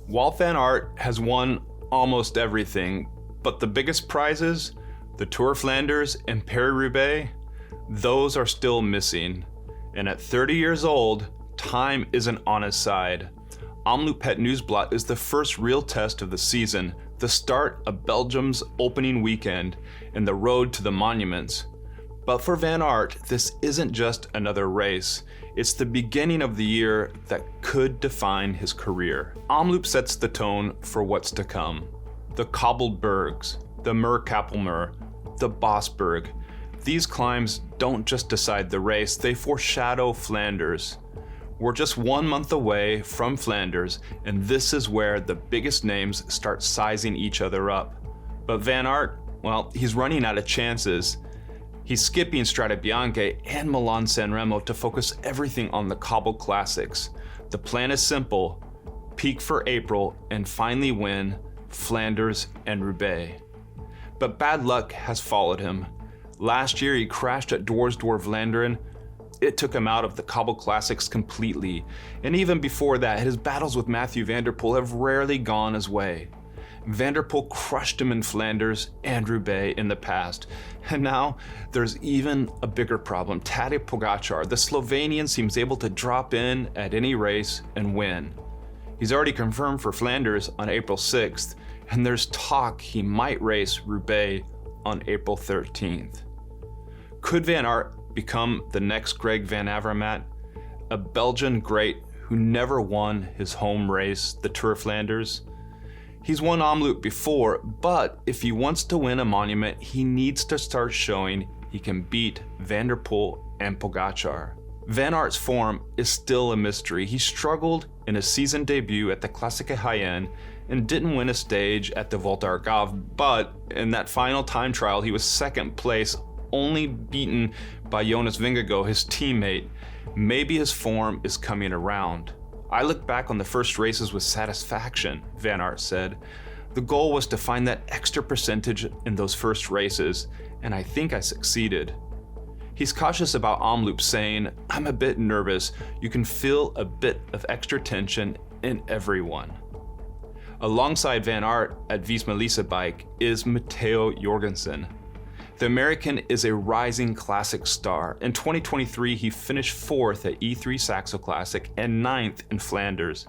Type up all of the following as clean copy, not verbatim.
Wout Van Aert has won almost everything, but the biggest prizes, the Tour of Flanders and Paris-Roubaix, those are still missing. And at 30 years old, time isn't on his side. Omloop Het Nieuwsblad is the first real test of the season, the start of Belgium's opening weekend and the road to the monuments. But for Van Aert, this isn't just another race. It's the beginning of the year that could define his career. Omloop sets the tone for what's to come. The cobbled bergs, the Muurkapelmuur, the Bosberg. These climbs don't just decide the race, they foreshadow Flanders. We're just 1 month away from Flanders, and this is where the biggest names start sizing each other up. But Van Aert, well, he's running out of chances. He's skipping Strade Bianche and Milan-San Remo to focus everything on the cobbled classics. The plan is simple: peak for April and finally win Flanders and Roubaix. But bad luck has followed him. Last year he crashed at Dwars-Door-Vlaanderen. It took him out of the cobbled classics completely. And even before that, his battles with Mathieu van der Poel have rarely gone his way. Van der Poel crushed him in Flanders and Roubaix in the past. And now there's even a bigger problem. Tadej Pogačar, the Slovenian, seems able to drop in at any race and win. He's already confirmed for Flanders on April 6th, and there's talk he might race Roubaix on April 13th. Could Van Aert become the next Greg Van Avermaet, a Belgian great who never won his home race, the Tour of Flanders? He's won Omloop before, but if he wants to win a monument, he needs to start showing he can beat Van der Poel and Pogačar. Van Aert's form is still a mystery. He struggled in his season debut at the Klassieke Hyen and didn't win a stage at the Volta Algarve, but in that final time trial, he was second place, only beaten by Jonas Vingegaard, his teammate. Maybe his form is coming around. I look back on the first races with satisfaction, Van Aert said. The goal was to find that extra percentage in those first races, and I think I succeeded. He's cautious about Omloop, saying, "I'm a bit nervous. You can feel a bit of extra tension in everyone." Alongside Van Aert at Visma Lease Bike is Matteo Jorgensen. The American is a rising classic star. In 2023, he finished 4th at E3 Saxo Classic and 9th in Flanders.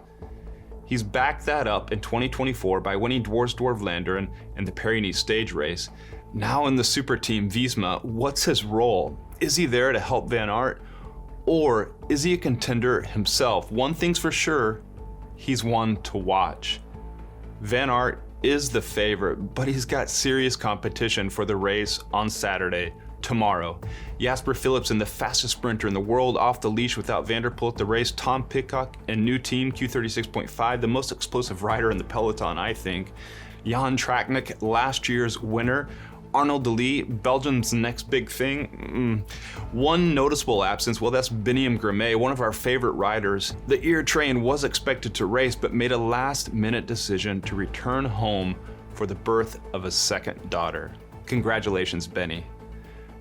He's backed that up in 2024 by winning Dwars-Door-Vlaanderen and the Paris-Nice stage race. Now in the super team Visma, what's his role? Is he there to help Van Aert? Or is he a contender himself? One thing's for sure, he's one to watch. Van Aert is the favorite, but he's got serious competition for the race on Saturday, tomorrow. Jasper Philipsen, the fastest sprinter in the world, off the leash without Van der Poel at the race. Tom Pidcock and new team Q36.5, the most explosive rider in the peloton, I think. Jan Tratnik, last year's winner. Arnaud Delis, Belgium's next big thing. One noticeable absence, well, that's Biniam Girmay, one of our favorite riders. The ear train was expected to race, but made a last-minute decision to return home for the birth of a second daughter. Congratulations, Benny.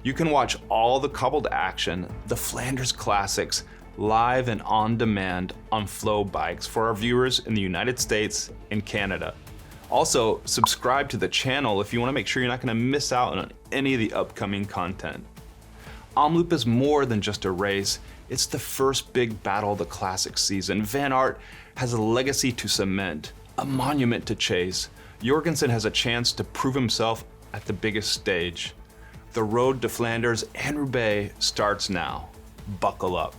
You can watch all the cobbled action, the Flanders Classics, live and on demand on FloBikes for our viewers in the United States and Canada. Also, subscribe to the channel if you want to make sure you're not going to miss out on any of the upcoming content. Omloop is more than just a race. It's the first big battle of the classic season. Van Aert has a legacy to cement, a monument to chase. Jorgensen has a chance to prove himself at the biggest stage. The road to Flanders and Roubaix starts now. Buckle up.